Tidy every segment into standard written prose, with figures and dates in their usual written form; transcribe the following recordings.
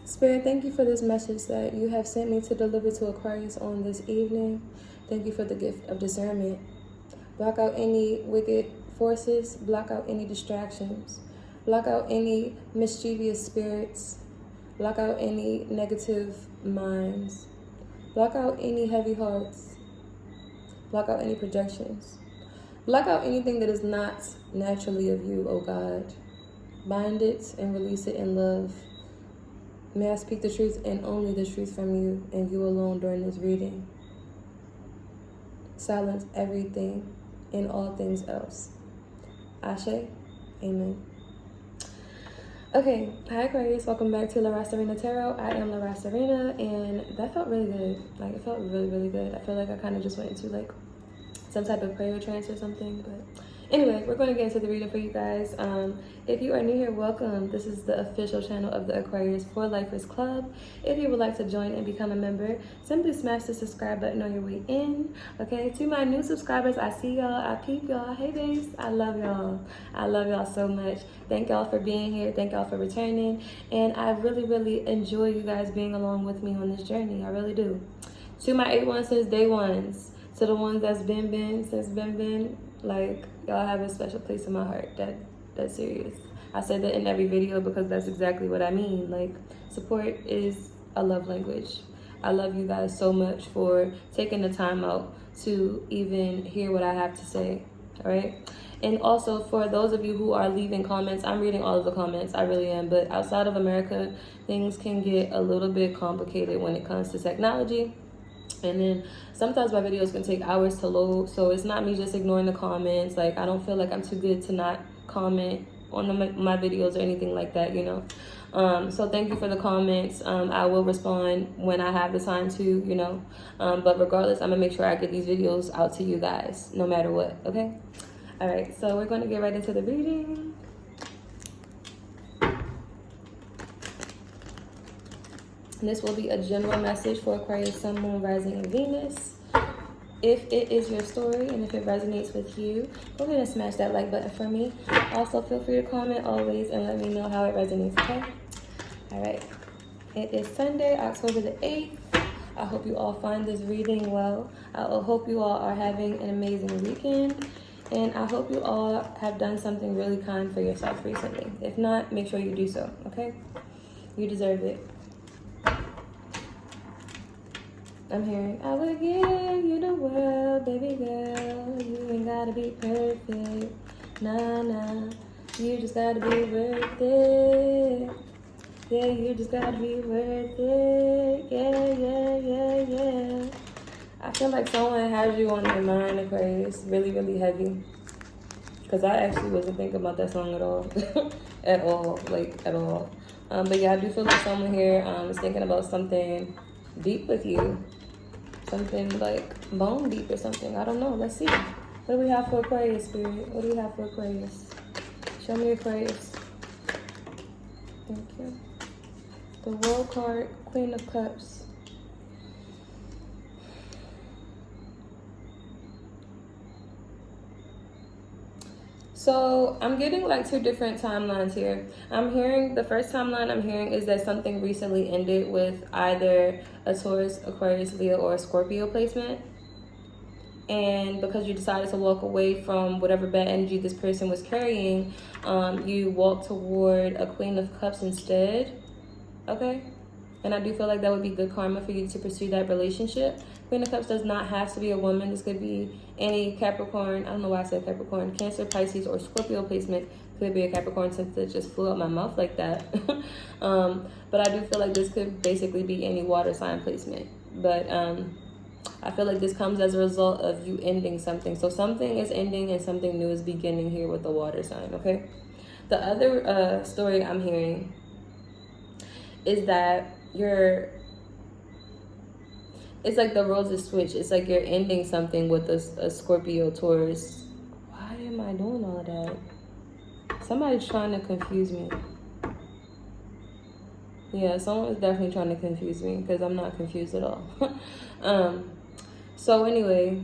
Spirit, thank you for this message that you have sent me to deliver to Aquarius on this evening. Thank you for the gift of discernment. Block out any wicked forces, block out any distractions, block out any mischievous spirits, block out any negative minds, block out any heavy hearts, block out any projections, block out anything that is not naturally of you, oh God. Bind it and release it in love. May I speak the truth and only the truth from you and you alone during this reading. Silence everything and all things else. Ashe. Amen. Okay, hi Aquarius, welcome back to La Serena Tarot. I am La Serena, and that felt really good. Like, it felt really, really good. I feel like I kind of just went into like some type of prayer trance or something, but anyway, we're going to get into the reading for you guys. If you are new here, welcome. This is the official channel of the Aquarius for Lifers Club. If you would like to join and become a member, simply smash the subscribe button on your way in. Okay, to my new subscribers, I see y'all, I peep y'all. Hey babes, I love y'all. I love y'all so much. Thank y'all for being here. Thank y'all for returning. And I really, really enjoy you guys being along with me on this journey. I really do. To my 8-1 since day ones, to the ones that's been, like, y'all have a special place in my heart. That's serious. I said that in every video because that's exactly what I mean. Like, support is a love language. I love you guys so much for taking the time out to even hear what I have to say, all right? And also, for those of you who are leaving comments, I'm reading all of the comments, I really am. But outside of America, things can get a little bit complicated when it comes to technology. And then sometimes my videos can take hours to load, so it's not me just ignoring the comments. Like, I don't feel like I'm too good to not comment on my videos or anything like that, you know. So thank you for the comments. I will respond when I have the time to, you know. But regardless, I'm gonna make sure I get these videos out to you guys no matter what, okay? All right, so we're going to get right into the reading. This will be a general message for Aquarius, Sun, Moon, Rising, and Venus. If it is your story and if it resonates with you, go ahead and smash that like button for me. Also, feel free to comment always and let me know how it resonates, okay? All right. It is Sunday, October the 8th. I hope you all find this reading well. I hope you all are having an amazing weekend. And I hope you all have done something really kind for yourself recently. If not, make sure you do so, okay? You deserve it. I'm hearing, I will give you the world, baby girl. You ain't gotta be perfect, nah, nah. You just gotta be worth it. Yeah, you just gotta be worth it. Yeah. I feel like someone has you on their mind, Aquarius, really, really heavy. Because I actually wasn't thinking about that song at all. At all. But yeah, I do feel like someone here is thinking about something deep with you. Something like bone deep or something. I don't know. Let's see. What do we have for Aquarius, Spirit? What do we have for Aquarius? Show me Aquarius. Thank you. The World card, Queen of Cups. So I'm getting like two different timelines here. I'm hearing, the first timeline I'm hearing is that something recently ended with either a Taurus, Aquarius, Leo, or a Scorpio placement. And because you decided to walk away from whatever bad energy this person was carrying, you walk toward a Queen of Cups instead, okay? And I do feel like that would be good karma for you to pursue that relationship. Queen of Cups does not have to be a woman. This could be any Capricorn. I don't know why I said Capricorn. Cancer, Pisces, or Scorpio placement. Could be a Capricorn since it just flew out my mouth like that. But I do feel like this could basically be any water sign placement. But I feel like this comes as a result of you ending something. So something is ending and something new is beginning here with the water sign, okay? The other story I'm hearing is that it's like the roles is switched. It's like you're ending something with a Scorpio, Taurus. Why am I doing all that? Somebody's trying to confuse me. Yeah, someone is definitely trying to confuse me because I'm not confused at all. So anyway,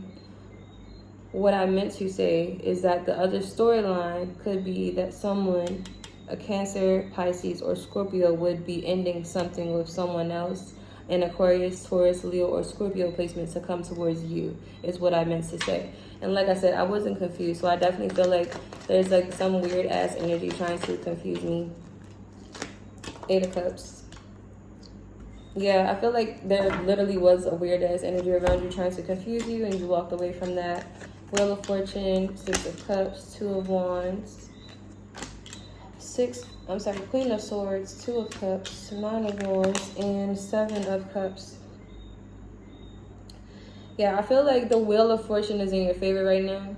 what I meant to say is that the other storyline could be that someone a Cancer, Pisces, or Scorpio would be ending something with someone else. An Aquarius, Taurus, Leo, or Scorpio placement to come towards you is what I meant to say. And like I said, I wasn't confused. So I definitely feel like there's like some weird ass energy trying to confuse me. 8 of Cups. Yeah, I feel like there literally was a weird ass energy around you trying to confuse you, and you walked away from that. Wheel of Fortune, 6 of Cups, 2 of Wands, Queen of Swords, 2 of Cups, 9 of Wands, and 7 of Cups. Yeah, I feel like the Wheel of Fortune is in your favor right now.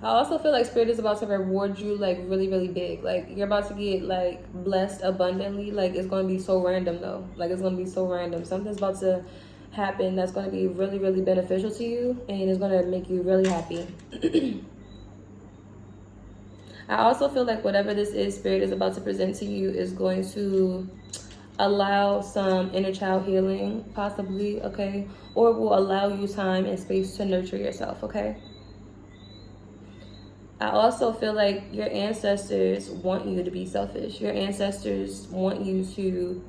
I also feel like Spirit is about to reward you like really, really big. Like you're about to get like blessed abundantly. Like it's going to be so random though. Like it's going to be so random. Something's about to happen that's going to be really, really beneficial to you, and it's going to make you really happy. I also feel like whatever this is Spirit is about to present to you is going to allow some inner child healing, possibly, okay? Or will allow you time and space to nurture yourself, okay? I also feel like your ancestors want you to be selfish. Your ancestors want you to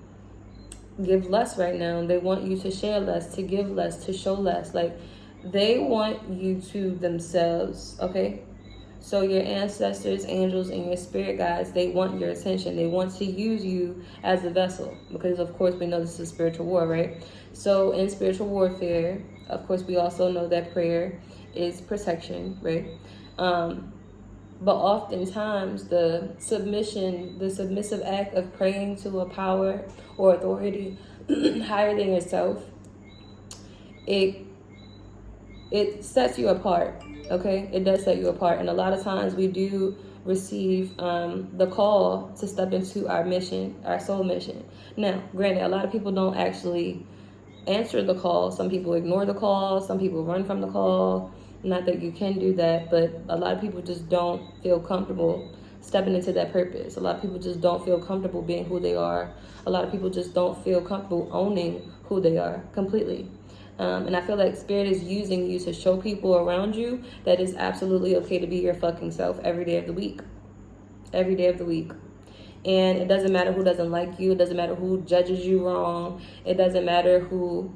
give less right now. They want you to share less, to give less, to show less. Like, they want you to themselves, okay? So your ancestors, angels, and your spirit guides, they want your attention. They want to use you as a vessel because, of course, we know this is spiritual war, right? So in spiritual warfare, of course, we also know that prayer is protection, right? But oftentimes the submissive act of praying to a power or authority higher than yourself, it sets you apart. Okay, it does set you apart, and a lot of times we do receive the call to step into our mission, our soul mission. Now, granted, a lot of people don't actually answer the call. Some people ignore the call. Some people run from the call. Not that you can do that, but a lot of people just don't feel comfortable stepping into that purpose. A lot of people just don't feel comfortable being who they are. A lot of people just don't feel comfortable owning who they are completely. And I feel like Spirit is using you to show people around you that it's absolutely okay to be your fucking self every day of the week. Every day of the week. And it doesn't matter who doesn't like you. It doesn't matter who judges you wrong. It doesn't matter who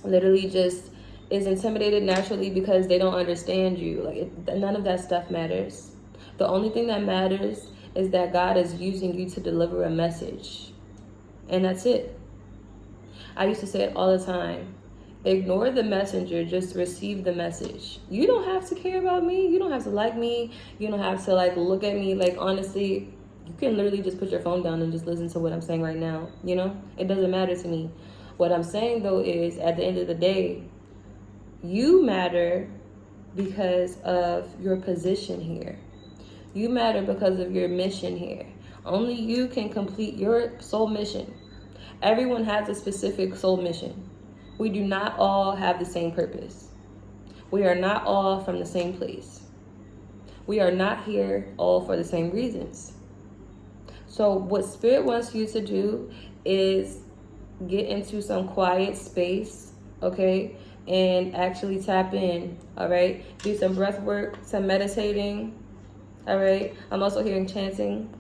literally just is intimidated naturally because they don't understand you. Like none of that stuff matters. The only thing that matters is that God is using you to deliver a message. And that's it. I used to say it all the time. Ignore the messenger, just receive the message. You don't have to care about me. You don't have to like me. You don't have to like look at me. Like honestly, you can literally just put your phone down and just listen to what I'm saying right now. You know, it doesn't matter to me. What I'm saying though is at the end of the day, you matter because of your position here. You matter because of your mission here. Only you can complete your soul mission. Everyone has a specific soul mission. We do not all have the same purpose. We are not all from the same place. We are not here all for the same reasons. So what Spirit wants you to do is get into some quiet space, okay? And actually tap in, all right? Do some breath work, some meditating, all right? I'm also hearing chanting,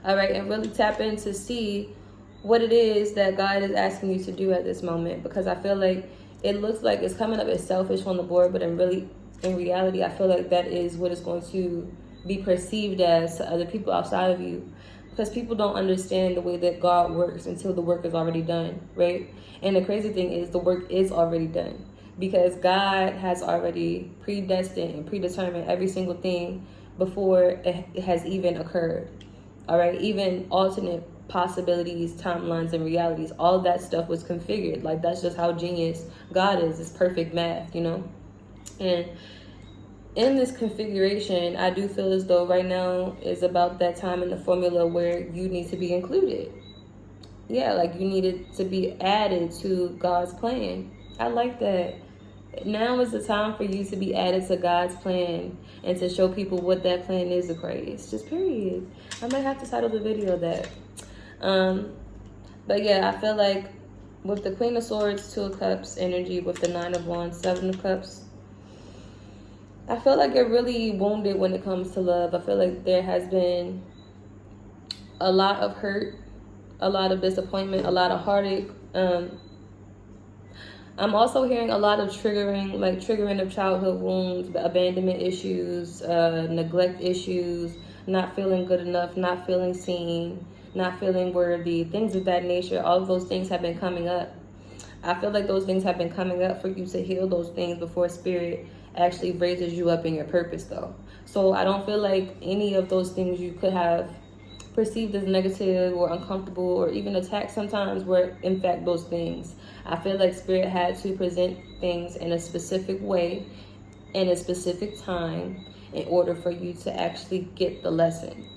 all right? And really tap in to see what it is that God is asking you to do at this moment, because I feel like it looks like it's coming up as selfish on the board, but in reality, I feel like that is what is going to be perceived as to other people outside of you, because people don't understand the way that God works until the work is already done, right? And the crazy thing is the work is already done because God has already predestined and predetermined every single thing before it has even occurred, all right? Even alternate possibilities, timelines, and realities, all that stuff was configured. Like that's just how genius God is. It's perfect math, you know? And in this configuration, I do feel as though right now is about that time in the formula where you need to be included. Yeah, like you needed to be added to God's plan. I like that. Now is the time for you to be added to God's plan and to show people what that plan is, Aquarius. Just period. I might have to title the video that. But yeah, I feel like with the Queen of Swords, 2 of Cups energy, with the 9 of Wands, 7 of Cups, I feel like you're really wounded when it comes to love. I feel like there has been a lot of hurt, a lot of disappointment, a lot of heartache. I'm also hearing a lot of triggering of childhood wounds, abandonment issues, neglect issues, not feeling good enough, not feeling seen, not feeling worthy, things of that nature. All of those things have been coming up. I feel like those things have been coming up for you to heal those things before spirit actually raises you up in your purpose, though. So I don't feel like any of those things you could have perceived as negative or uncomfortable or even attacked sometimes were in fact those things. I feel like spirit had to present things in a specific way, in a specific time, in order for you to actually get the lesson.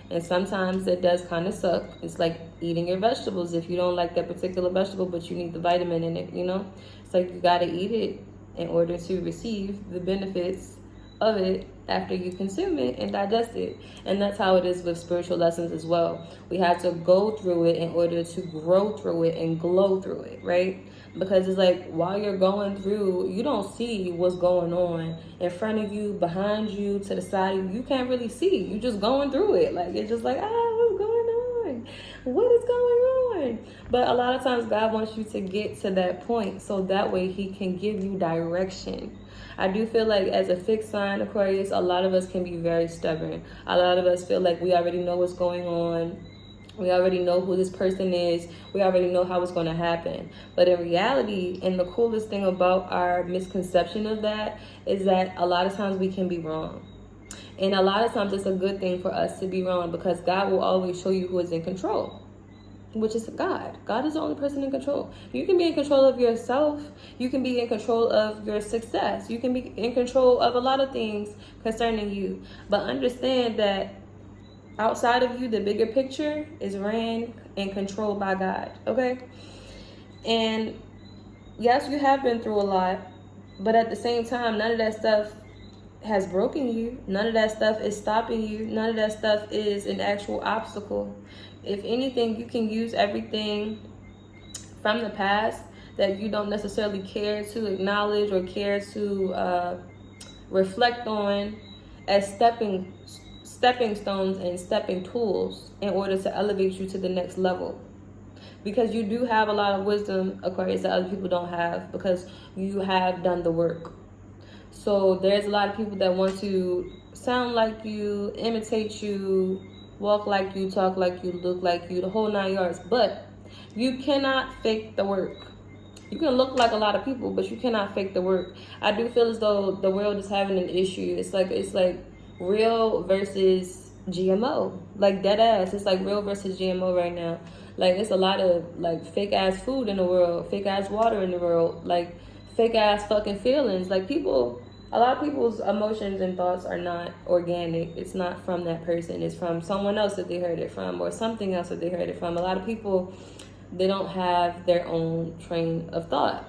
And sometimes it does kind of suck. It's like eating your vegetables. If you don't like that particular vegetable, but you need the vitamin in it, you know? It's like you got to eat it in order to receive the benefits of it after you consume it and digest it. And that's how it is with spiritual lessons as well. We have to go through it in order to grow through it and glow through it, right? Because it's like while you're going through, you don't see what's going on in front of you, behind you, to the side of you. You can't really see. You're just going through it. Like it's just like, what's going on? What is going on? But a lot of times God wants you to get to that point so that way he can give you direction. I do feel like as a fixed sign, Aquarius, a lot of us can be very stubborn. A lot of us feel like we already know what's going on. We already know who this person is. We already know how it's going to happen. But in reality, and the coolest thing about our misconception of that is that a lot of times we can be wrong. And a lot of times it's a good thing for us to be wrong because God will always show you who is in control, which is God. God is the only person in control. You can be in control of yourself. You can be in control of your success. You can be in control of a lot of things concerning you. But understand that outside of you, the bigger picture is ran and controlled by God, okay? And yes, you have been through a lot, but at the same time, none of that stuff has broken you. None of that stuff is stopping you. None of that stuff is an actual obstacle. If anything, you can use everything from the past that you don't necessarily care to acknowledge or care to reflect on as stepping stones and stepping tools in order to elevate you to the next level. Because you do have a lot of wisdom, Aquarius, that other people don't have because you have done the work. So there's a lot of people that want to sound like you, imitate you, walk like you, talk like you, look like you, the whole 9 yards. But you cannot fake the work. You can look like a lot of people, but you cannot fake the work. I do feel as though the world is having an issue. It's like real versus GMO. Like dead ass. It's like real versus GMO right now. Like it's a lot of like fake ass food in the world, fake ass water in the world, like fake ass fucking feelings. Like a lot of people's emotions and thoughts are not organic. It's not from that person. It's from someone else that they heard it from or something else that they heard it from. A lot of people, they don't have their own train of thought.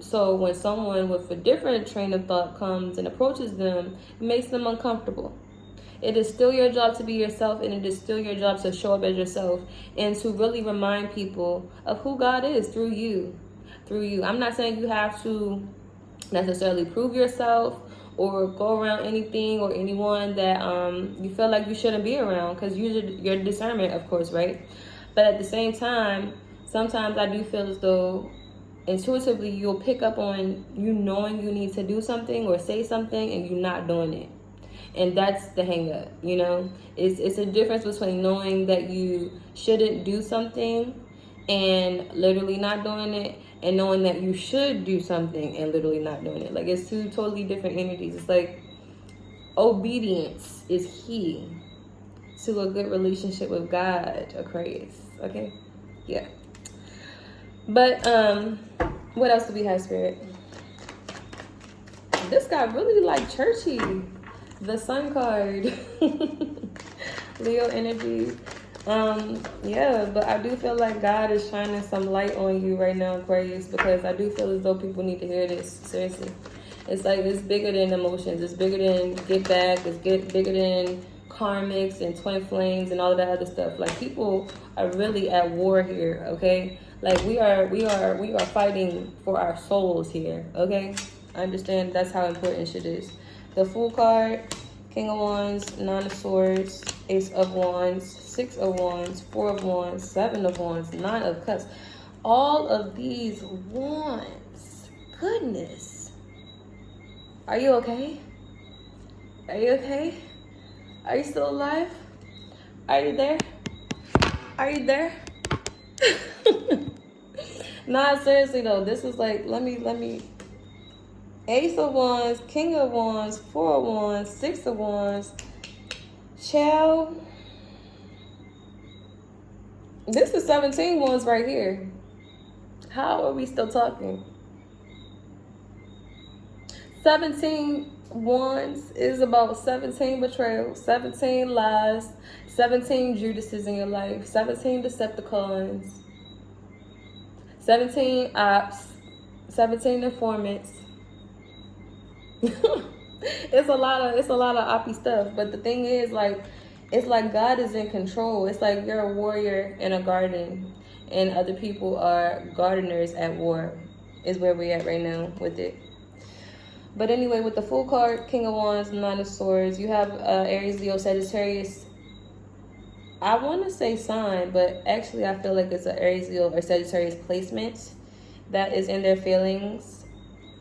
So when someone with a different train of thought comes and approaches them, it makes them uncomfortable. It is still your job to be yourself, and it is still your job to show up as yourself and to really remind people of who God is through you. I'm not saying you have to necessarily prove yourself or go around anything or anyone that you feel like you shouldn't be around, because your discernment, of course, right? But at the same time, sometimes I do feel as though intuitively you'll pick up on you knowing you need to do something or say something and you not doing it. And that's the hang up, you know? It's a difference between knowing that you shouldn't do something and literally not doing it, and knowing that you should do something and literally not doing it. Like, it's two totally different energies. It's like obedience is key to a good relationship with God, Aquarius, okay? Yeah. But what else do we have, Spirit? This got really like churchy. The Sun card. Leo energy. Yeah, but I do feel like God is shining some light on you right now, Aquarius, because I do feel as though people need to hear this. Seriously. It's like, it's bigger than emotions. It's bigger than get back. It's bigger than karmics and twin flames and all of that other stuff. Like, people are really at war here, okay? Like, we are fighting for our souls here, okay? I understand that's how important shit is. The Fool card, King of Wands, Nine of Swords, Ace of Wands, Six of Wands, Four of Wands, Seven of Wands, Nine of Cups. All of these wands. Goodness. Are you okay? Are you okay? Are you still alive? Are you there? Are you there? Nah, seriously though, this is like, let me. Ace of Wands, King of Wands, Four of Wands, Six of Wands. Child. This is 17 wands right here. How are we still talking? 17 wands is about 17 betrayals, 17 lies, 17 Judases in your life, 17 Decepticons, 17 ops, 17 informants. It's a lot of oppy stuff. But the thing is, like, it's like God is in control. It's like you're a warrior in a garden and other people are gardeners at war, is where we're at right now with it. But anyway, with the Fool card, King of Wands, Nine of Swords, you have Aries, Leo, Sagittarius. I want to say sign, but actually I feel like it's an Aries, Leo, or Sagittarius placement that is in their feelings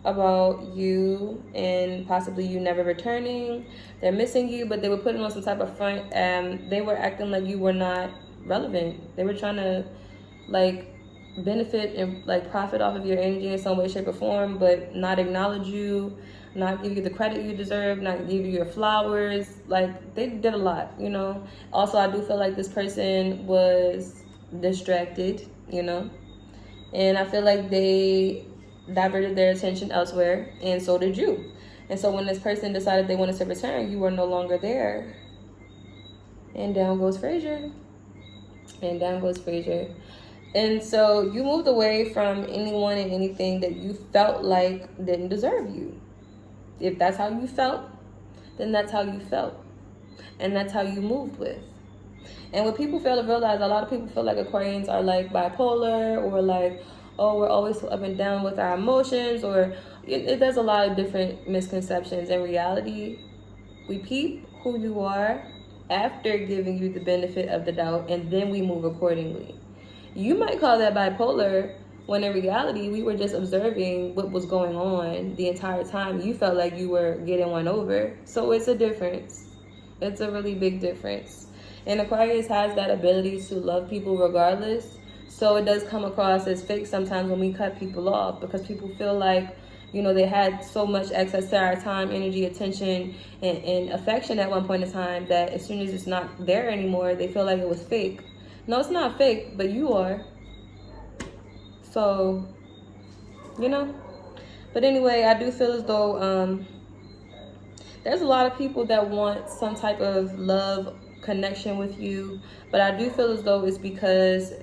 about you and possibly you never returning. They're missing you, but they were putting on some type of front and they were acting like you were not relevant. They were trying to like benefit and like profit off of your energy in some way, shape, or form, but not acknowledge you, not give you the credit you deserve, not give you your flowers. Like, they did a lot, you know. Also, I do feel like this person was distracted, you know, and I feel like they diverted their attention elsewhere, and so did you. And so when this person decided they wanted to return, you were no longer there. And down goes Frazier. And down goes Frazier. And so you moved away from anyone and anything that you felt like didn't deserve you. If that's how you felt, then that's how you felt. And that's how you moved with. And what people fail to realize, a lot of people feel like Aquarians are like bipolar, or like, oh, we're always so up and down with our emotions, or there's a lot of different misconceptions. In reality, we peep who you are after giving you the benefit of the doubt, and then we move accordingly. You might call that bipolar, when in reality, we were just observing what was going on the entire time. You felt like you were getting one over. So it's a difference. It's a really big difference. And Aquarius has that ability to love people regardless. So it does come across as fake sometimes when we cut people off, because people feel like, you know, they had so much access to our time, energy, attention, and affection at one point in time that as soon as it's not there anymore, they feel like it was fake. No, it's not fake, but you are. So, you know. But anyway, I do feel as though there's a lot of people that want some type of love connection with you. But I do feel as though it's because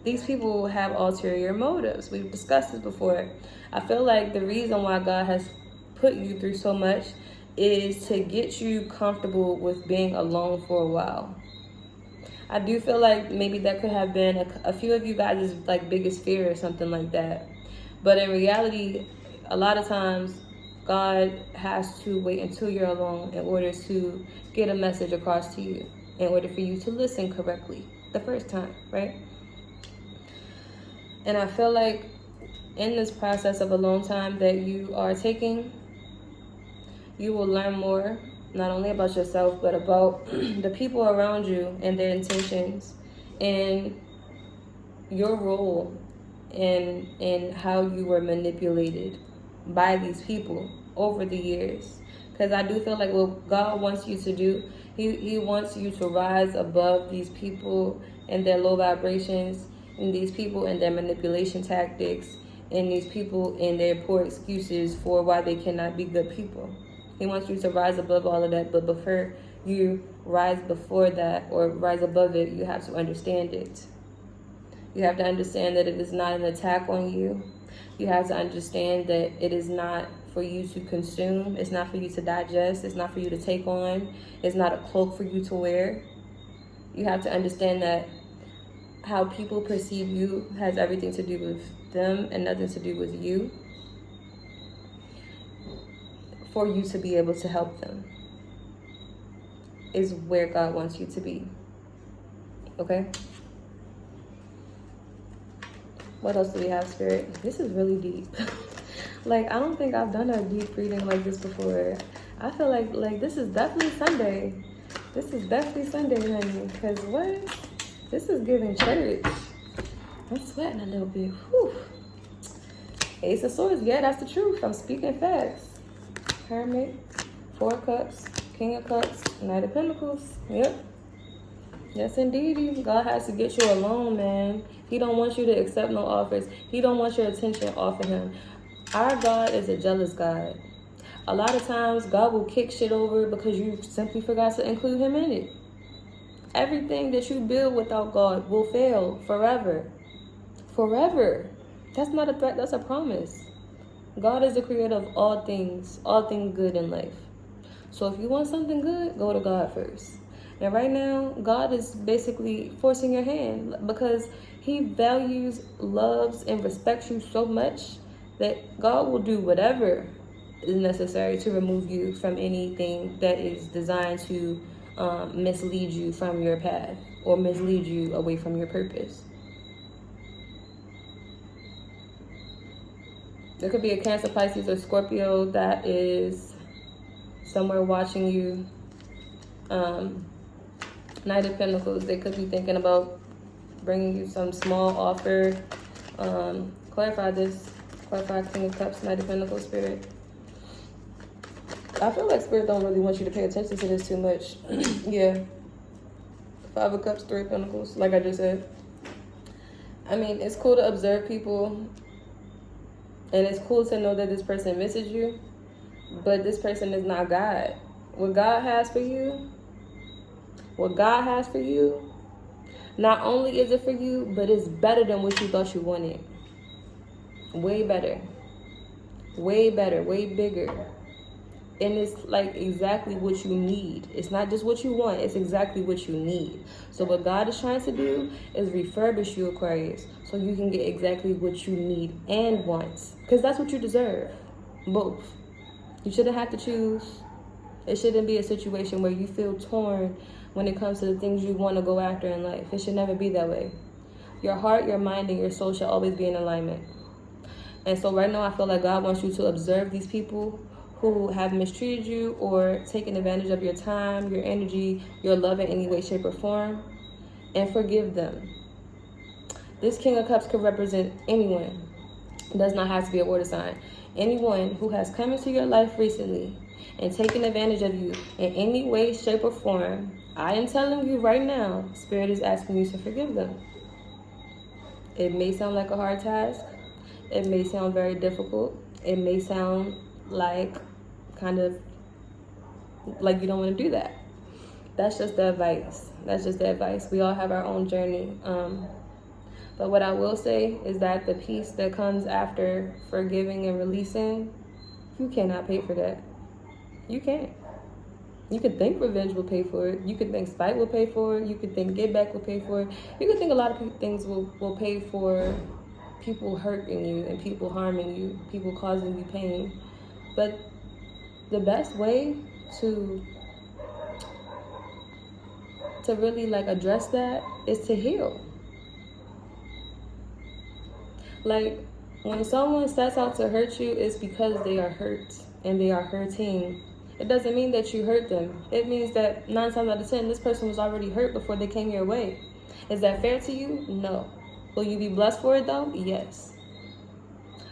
these people have ulterior motives. We've discussed this before. I feel like the reason why God has put you through so much is to get you comfortable with being alone for a while. I do feel like maybe that could have been a few of you guys' like biggest fear or something like that. But in reality, a lot of times God has to wait until you're alone in order to get a message across to you, in order for you to listen correctly the first time, right? And I feel like in this process of alone time that you are taking, you will learn more, not only about yourself, but about the people around you and their intentions, and your role in how you were manipulated by these people over the years. Because I do feel like what God wants you to do, he wants you to rise above these people and their low vibrations, and these people and their manipulation tactics, and these people and their poor excuses for why they cannot be good people. He wants you to rise above all of that, but before you rise before that or rise above it, you have to understand it. You have to understand that it is not an attack on you. You have to understand that it is not for you to consume. It's not for you to digest. It's not for you to take on. It's not a cloak for you to wear. You have to understand that how people perceive you has everything to do with them and nothing to do with you. for you to be able to help them is where God wants you to be. Okay? What else do we have, Spirit? This is really deep. Like, I don't think I've done a deep reading like this before. I feel like this is definitely Sunday. This is definitely Sunday, honey. Because what? This is giving church. I'm sweating a little bit. Whew. Ace of Swords. Yeah, that's the truth. I'm speaking facts. Hermit. 4 Cups. King of Cups. Knight of Pentacles. Yep. Yes, indeed. God has to get you alone, man. He don't want you to accept no offers. He don't want your attention off of him. Our God is a jealous God. A lot of times, God will kick shit over because you simply forgot to include him in it. Everything that you build without God will fail forever. Forever. That's not a threat, that's a promise. God is the creator of all things good in life. So if you want something good, go to God first. And right now, God is basically forcing your hand because he values, loves, and respects you so much that God will do whatever is necessary to remove you from anything that is designed to mislead you from your path or mislead you away from your purpose. There could be a Cancer, Pisces, or Scorpio that is somewhere watching you. Knight of Pentacles, they could be thinking about bringing you some small offer. Clarify this. Clarify King of Cups, Knight of Pentacles, Spirit. I feel like Spirit don't really want you to pay attention to this too much. Yeah. 5 of Cups, 3 of Pentacles, like I just said. I mean, it's cool to observe people. And it's cool to know that this person misses you. But this person is not God. What God has for you, not only is it for you, but it's better than what you thought you wanted. Way better. Way better. Way bigger. And it's like exactly what you need. It's not just what you want. It's exactly what you need. So what God is trying to do is refurbish you, Aquarius, so you can get exactly what you need and want. Because that's what you deserve. Both. You shouldn't have to choose. It shouldn't be a situation where you feel torn when it comes to the things you want to go after in life. It should never be that way. Your heart, your mind, and your soul should always be in alignment. And so right now I feel like God wants you to observe these people who have mistreated you or taken advantage of your time, your energy, your love in any way, shape, or form, and forgive them. This King of Cups could represent anyone. It does not have to be a water sign. Anyone who has come into your life recently and taken advantage of you in any way, shape, or form, I am telling you right now, Spirit is asking you to forgive them. It may sound like a hard task. It may sound very difficult. It may sound like kind of like you don't want to do that. That's just the advice. That's just the advice. We all have our own journey. But what I will say is that the peace that comes after forgiving and releasing, you cannot pay for that. You can't. You could think revenge will pay for it. You could think spite will pay for it. You could think get back will pay for it. You could think a lot of things will pay for people hurting you and people harming you, people causing you pain. But the best way to really like address that is to heal. Like when someone sets out to hurt you, it's because they are hurt and they are hurting. It doesn't mean that you hurt them. It means that 9 times out of 10, this person was already hurt before they came your way. Is that fair to you? No. Will you be blessed for it though? Yes.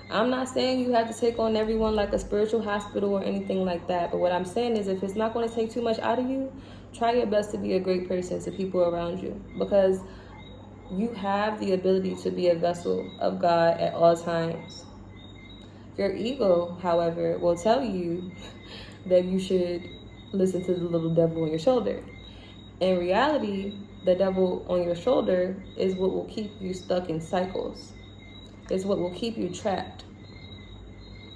I'm not saying you have to take on everyone like a spiritual hospital or anything like that. But what I'm saying is if it's not going to take too much out of you, try your best to be a great person to people around you. Because you have the ability to be a vessel of God at all times. Your ego, however, will tell you that you should listen to the little devil on your shoulder. In reality, the devil on your shoulder is what will keep you stuck in cycles. It's what will keep you trapped.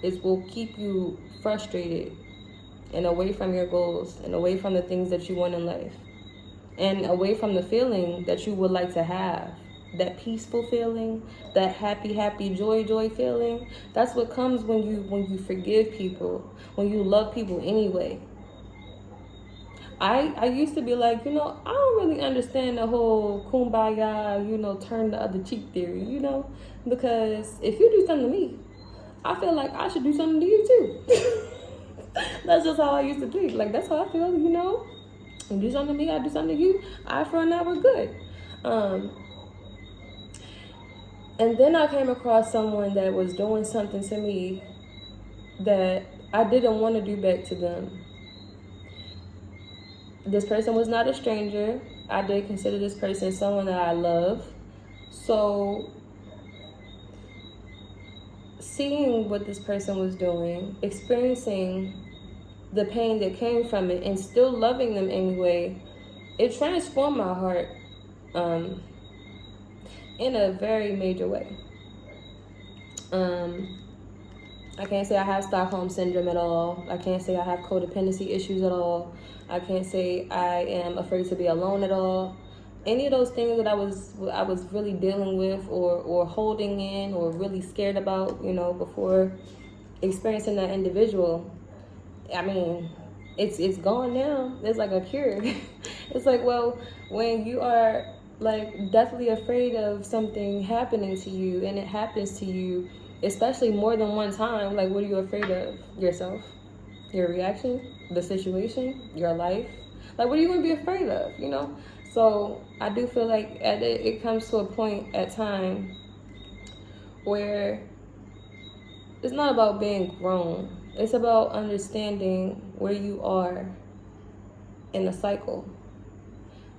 It will keep you frustrated and away from your goals and away from the things that you want in life and away from the feeling that you would like to have that peaceful feeling, that happy joy feeling. That's what comes when you forgive people, when you love people anyway. I used to be like, I don't really understand the whole kumbaya, turn the other cheek theory, because if you do something to me, I feel like I should do something to you too. That's just how I used to think. Like, that's how I feel, You do something to me, I do something to you. Eye for an eye, we're good. And then I came across someone that was doing something to me that I didn't want to do back to them. This person was not a stranger. I did consider this person someone that I love. So seeing what this person was doing, experiencing the pain that came from it, and still loving them anyway, it transformed my heart in a very major way. I can't say I have Stockholm Syndrome at all. I can't say I have codependency issues at all. I can't say I am afraid to be alone at all. Any of those things that I was really dealing with or holding in or really scared about, before experiencing that individual, I mean, it's gone now. It's like a cure. It's like, well, when you are like deathly afraid of something happening to you and it happens to you, especially more than one time, like, what are you afraid of? Yourself, your reaction, the situation, your life. Like, what are you going to be afraid of, So I do feel like it comes to a point at time where it's not about being grown. It's about understanding where you are in the cycle.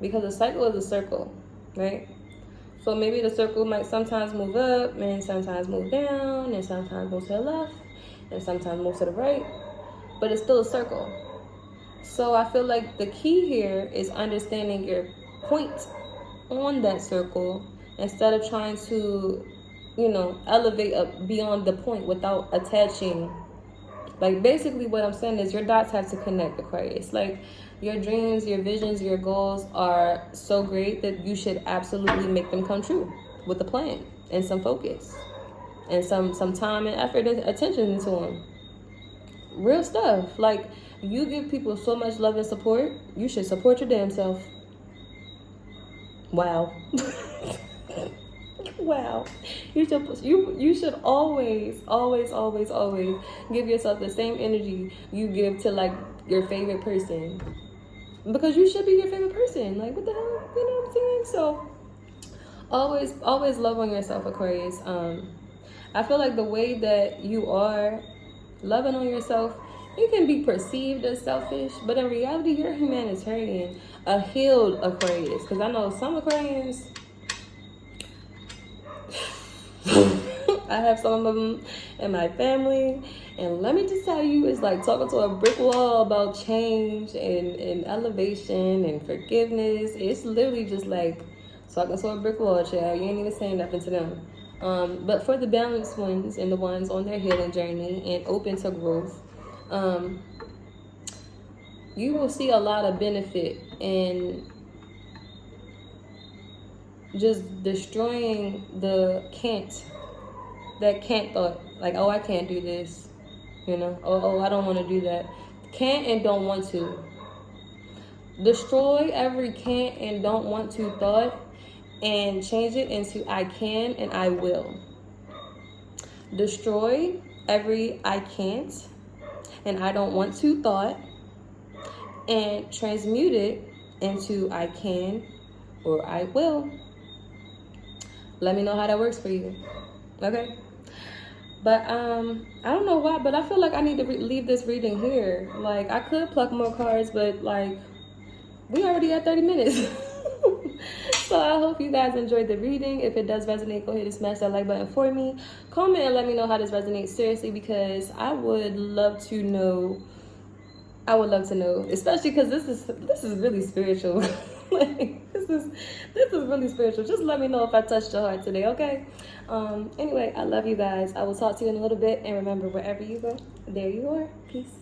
Because a cycle is a circle, right? So maybe the circle might sometimes move up and sometimes move down and sometimes move to the left and sometimes move to the right. But it's still a circle. So I feel like the key here is understanding your point on that circle instead of trying to, elevate up beyond the point without attaching. Like, basically what I'm saying is your dots have to connect, Aquarius. Like, your dreams, your visions, your goals are so great that you should absolutely make them come true with a plan and some focus and some time and effort and attention into them. Real stuff. Like, you give people so much love and support, you should support your damn self. Wow. Wow. You should always give yourself the same energy you give to, like, your favorite person. Because you should be your favorite person. Like, what the hell? You know what I'm saying? So always love on yourself, Aquarius. I feel like the way that you are loving on yourself, it can be perceived as selfish, but in reality, you're a humanitarian, a healed Aquarius. Because I know some Aquarians, I have some of them in my family, and let me just tell you, it's like talking to a brick wall about change and elevation and forgiveness. It's literally just like talking to a brick wall, child. You ain't even saying nothing to them. But for the balanced ones and the ones on their healing journey and open to growth, you will see a lot of benefit in just destroying that can't thought. Like, oh, I can't do this, oh, I don't want to do that. Can't and don't want to. Destroy every can't and don't want to thought and change it into I can and I will. Destroy every I can't and I don't want to thought and transmute it into I can or I will. Let me know how that works for you. Okay? But I don't know why, but I feel like I need to leave this reading here. Like, I could pluck more cards, but like, we already at 30 minutes. So I hope you guys enjoyed the reading. If it does resonate, go ahead and smash that like button for me. Comment and let me know how this resonates, seriously, because I would love to know. Especially because this is really spiritual. Like, this is really spiritual. Just let me know if I touched your heart today, okay? Anyway, I love you guys. I will talk to you in a little bit, and remember, wherever you go, there you are. Peace.